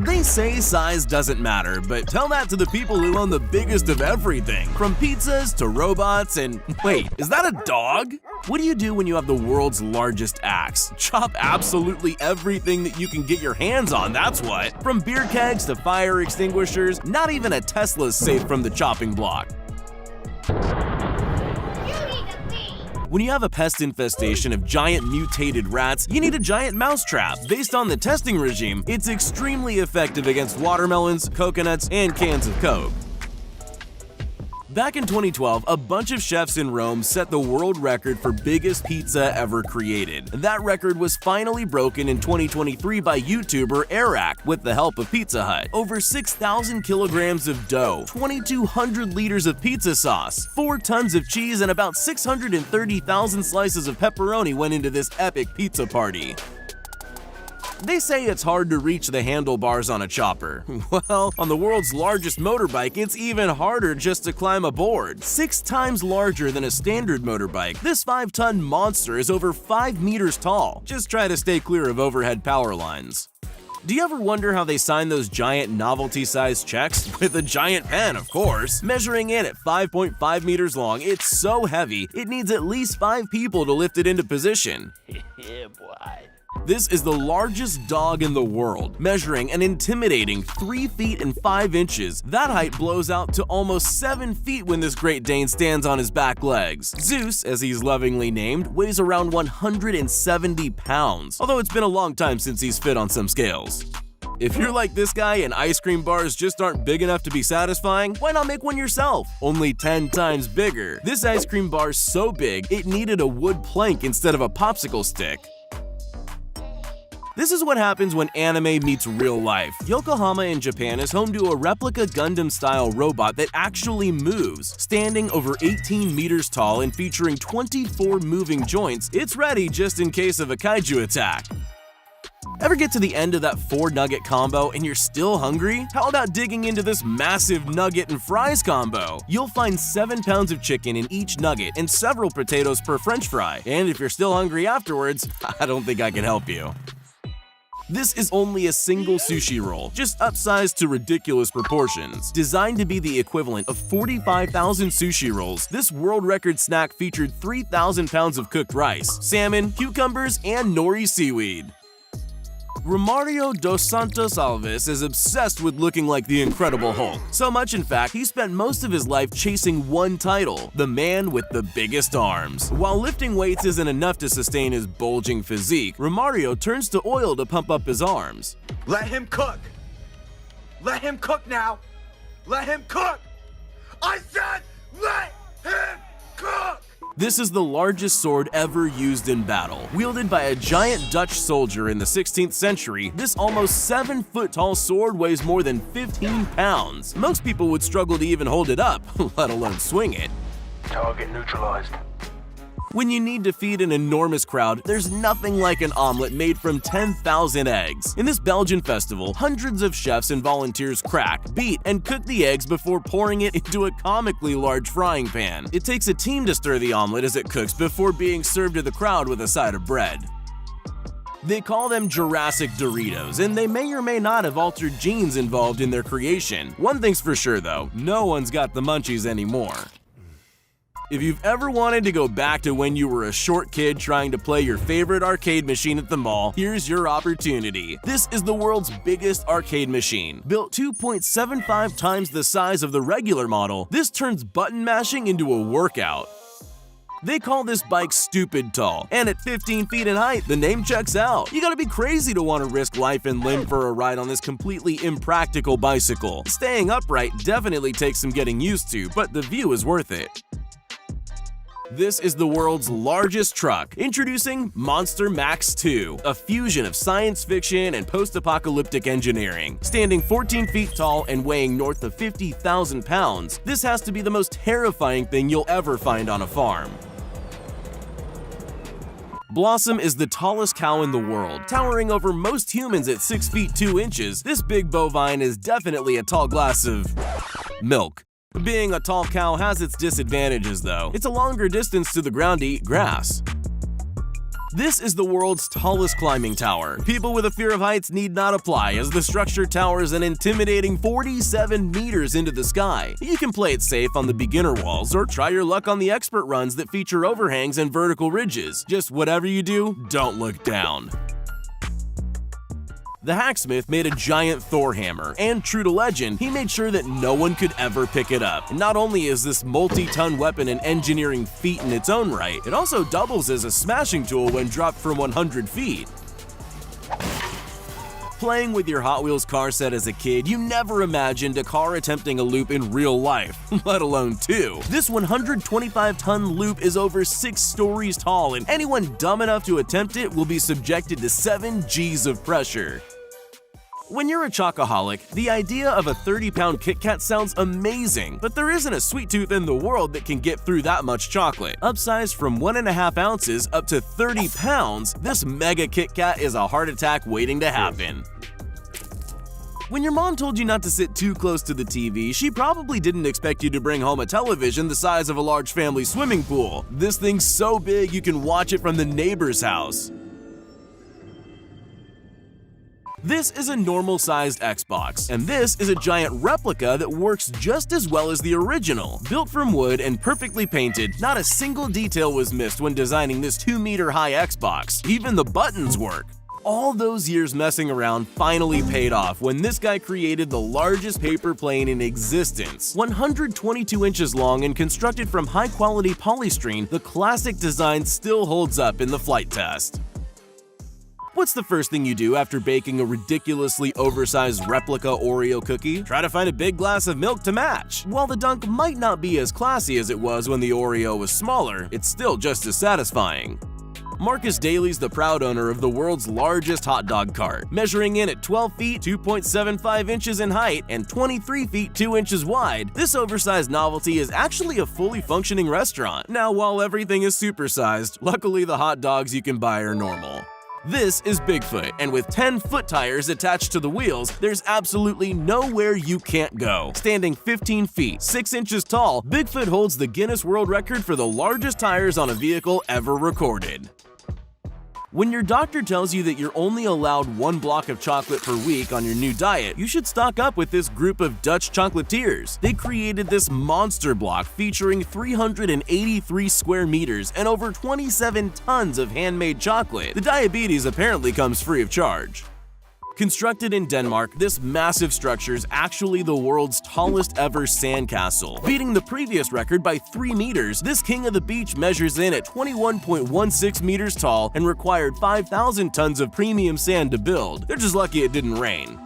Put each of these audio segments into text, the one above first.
They say size doesn't matter, but tell that to the people who own the biggest of everything, from pizzas to robots and… Wait, is that a dog? What do you do when you have the world's largest axe? Chop absolutely everything that you can get your hands on, that's what. From beer kegs to fire extinguishers, not even a Tesla's safe from the chopping block. When you have a pest infestation of giant mutated rats, you need a giant mousetrap. Based on the testing regime, it's extremely effective against watermelons, coconuts, and cans of Coke. Back in 2012, a bunch of chefs in Rome set the world record for biggest pizza ever created. That record was finally broken in 2023 by YouTuber Eric with the help of Pizza Hut. Over 6,000 kilograms of dough, 2,200 liters of pizza sauce, 4 tons of cheese, and about 630,000 slices of pepperoni went into this epic pizza party. They say it's hard to reach the handlebars on a chopper. Well, on the world's largest motorbike, it's even harder just to climb aboard. 6 times larger than a standard motorbike, this 5-ton monster is over 5 meters tall. Just try to stay clear of overhead power lines. Do you ever wonder how they sign those giant novelty-sized checks? With a giant pen, of course. Measuring in at 5.5 meters long, it's so heavy, it needs at least 5 people to lift it into position. Yeah, boy. This is the largest dog in the world, measuring an intimidating 3 feet and 5 inches. That height blows out to almost 7 feet when this Great Dane stands on his back legs. Zeus, as he's lovingly named, weighs around 170 pounds, although it's been a long time since he's fit on some scales. If you're like this guy and ice cream bars just aren't big enough to be satisfying, why not make one yourself? Only 10 times bigger. This ice cream bar's so big, it needed a wood plank instead of a popsicle stick. This is what happens when anime meets real life. Yokohama in Japan is home to a replica Gundam-style robot that actually moves. Standing over 18 meters tall and featuring 24 moving joints, it's ready just in case of a kaiju attack. Ever get to the end of that 4-nugget combo and you're still hungry? How about digging into this massive nugget and fries combo? You'll find 7 pounds of chicken in each nugget and several potatoes per french fry. And if you're still hungry afterwards, I don't think I can help you. This is only a single sushi roll, just upsized to ridiculous proportions. Designed to be the equivalent of 45,000 sushi rolls, this world record snack featured 3,000 pounds of cooked rice, salmon, cucumbers, and nori seaweed. Romario dos Santos Alves is obsessed with looking like the Incredible Hulk. So much, in fact, he spent most of his life chasing one title, the man with the biggest arms. While lifting weights isn't enough to sustain his bulging physique, Romario turns to oil to pump up his arms. Let him cook! Let him cook now! Let him cook! I said let him cook! This is the largest sword ever used in battle. Wielded by a giant Dutch soldier in the 16th century, this almost 7-foot-tall sword weighs more than 15 pounds. Most people would struggle to even hold it up, let alone swing it. Target neutralized. When you need to feed an enormous crowd, there's nothing like an omelet made from 10,000 eggs. In this Belgian festival, hundreds of chefs and volunteers crack, beat, and cook the eggs before pouring it into a comically large frying pan. It takes a team to stir the omelet as it cooks before being served to the crowd with a side of bread. They call them Jurassic Doritos, and they may or may not have altered genes involved in their creation. One thing's for sure though, no one's got the munchies anymore. If you've ever wanted to go back to when you were a short kid trying to play your favorite arcade machine at the mall, here's your opportunity. This is the world's biggest arcade machine. Built 2.75 times the size of the regular model, this turns button mashing into a workout. They call this bike stupid tall, and at 15 feet in height, the name checks out. You gotta be crazy to want to risk life and limb for a ride on this completely impractical bicycle. Staying upright definitely takes some getting used to, but the view is worth it. This is the world's largest truck. Introducing Monster Max 2, a fusion of science fiction and post-apocalyptic engineering. Standing 14 feet tall and weighing north of 50,000 pounds, this has to be the most terrifying thing you'll ever find on a farm. Blossom is the tallest cow in the world. Towering over most humans at 6 feet 2 inches, this big bovine is definitely a tall glass of milk. Being a tall cow has its disadvantages though. It's a longer distance to the ground to eat grass. This is the world's tallest climbing tower. People with a fear of heights need not apply, as the structure towers an intimidating 47 meters into the sky. You can play it safe on the beginner walls or try your luck on the expert runs that feature overhangs and vertical ridges. Just whatever you do, don't look down. The hacksmith made a giant Thor hammer, and true to legend, he made sure that no one could ever pick it up. Not only is this multi-ton weapon an engineering feat in its own right, it also doubles as a smashing tool when dropped from 100 feet. Playing with your Hot Wheels car set as a kid, you never imagined a car attempting a loop in real life, let alone two. This 125-ton loop is over 6 stories tall, and anyone dumb enough to attempt it will be subjected to 7 G's of pressure. When you're a chocoholic, the idea of a 30-pound Kit Kat sounds amazing, but there isn't a sweet tooth in the world that can get through that much chocolate. Upsized from 1.5 ounces up to 30 pounds, this mega Kit Kat is a heart attack waiting to happen. When your mom told you not to sit too close to the TV, she probably didn't expect you to bring home a television the size of a large family swimming pool. This thing's so big you can watch it from the neighbor's house. This is a normal-sized Xbox, and this is a giant replica that works just as well as the original. Built from wood and perfectly painted, not a single detail was missed when designing this 2-meter-high Xbox. Even the buttons work. All those years messing around finally paid off when this guy created the largest paper plane in existence. 122 inches long and constructed from high-quality polystyrene, the classic design still holds up in the flight test. What's the first thing you do after baking a ridiculously oversized replica Oreo cookie? Try to find a big glass of milk to match. While the dunk might not be as classy as it was when the Oreo was smaller, it's still just as satisfying. Marcus Daly's the proud owner of the world's largest hot dog cart. Measuring in at 12 feet 2.75 inches in height and 23 feet 2 inches wide, this oversized novelty is actually a fully functioning restaurant. Now, while everything is supersized, luckily the hot dogs you can buy are normal. This is Bigfoot, and with 10 foot tires attached to the wheels, there's absolutely nowhere you can't go. Standing 15 feet, 6 inches tall, Bigfoot holds the Guinness World Record for the largest tires on a vehicle ever recorded. When your doctor tells you that you're only allowed 1 block of chocolate per week on your new diet, you should stock up with this group of Dutch chocolatiers. They created this monster block featuring 383 square meters and over 27 tons of handmade chocolate. The diabetes apparently comes free of charge. Constructed in Denmark, this massive structure is actually the world's tallest ever sandcastle. Beating the previous record by 3 meters, this king of the beach measures in at 21.16 meters tall and required 5,000 tons of premium sand to build. They're just lucky it didn't rain.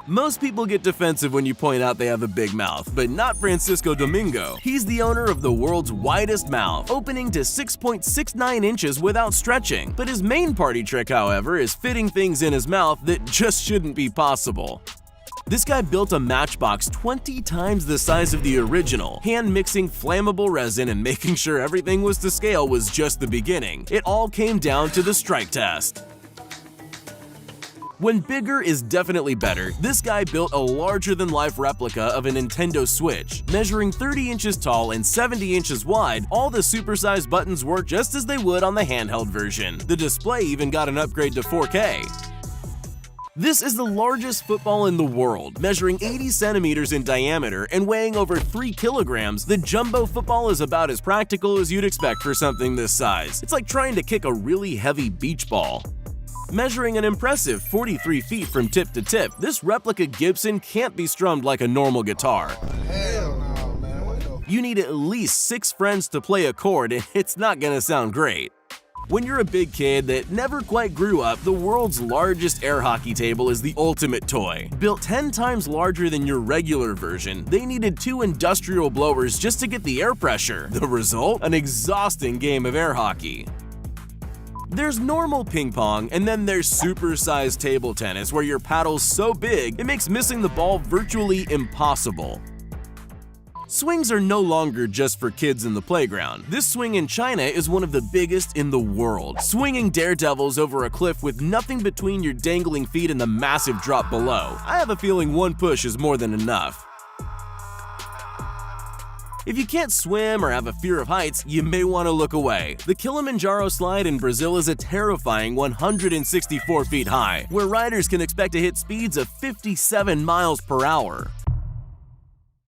Most people get defensive when you point out they have a big mouth, but not Francisco Domingo. He's the owner of the world's widest mouth, opening to 6.69 inches without stretching. But his main party trick, however, is fitting things in his mouth that just shouldn't be possible. This guy built a matchbox 20 times the size of the original. Hand mixing flammable resin and making sure everything was to scale was just the beginning. It all came down to the strike test. When bigger is definitely better, this guy built a larger-than-life replica of a Nintendo Switch. Measuring 30 inches tall and 70 inches wide, all the supersized buttons work just as they would on the handheld version. The display even got an upgrade to 4K. This is the largest football in the world. Measuring 80 centimeters in diameter and weighing over 3 kilograms, the jumbo football is about as practical as you'd expect for something this size. It's like trying to kick a really heavy beach ball. Measuring an impressive 43 feet from tip to tip, this replica Gibson can't be strummed like a normal guitar. Hell no, man. You need at least 6 friends to play a chord, and it's not gonna sound great. When you're a big kid that never quite grew up, the world's largest air hockey table is the ultimate toy. Built 10 times larger than your regular version, they needed 2 industrial blowers just to get the air pressure. The result? An exhausting game of air hockey. There's normal ping pong, and then there's super-sized table tennis where your paddle's so big it makes missing the ball virtually impossible. Swings are no longer just for kids in the playground. This swing in China is one of the biggest in the world, swinging daredevils over a cliff with nothing between your dangling feet and the massive drop below. I have a feeling one push is more than enough. If you can't swim or have a fear of heights, you may want to look away. The Kilimanjaro slide in Brazil is a terrifying 164 feet high, where riders can expect to hit speeds of 57 miles per hour.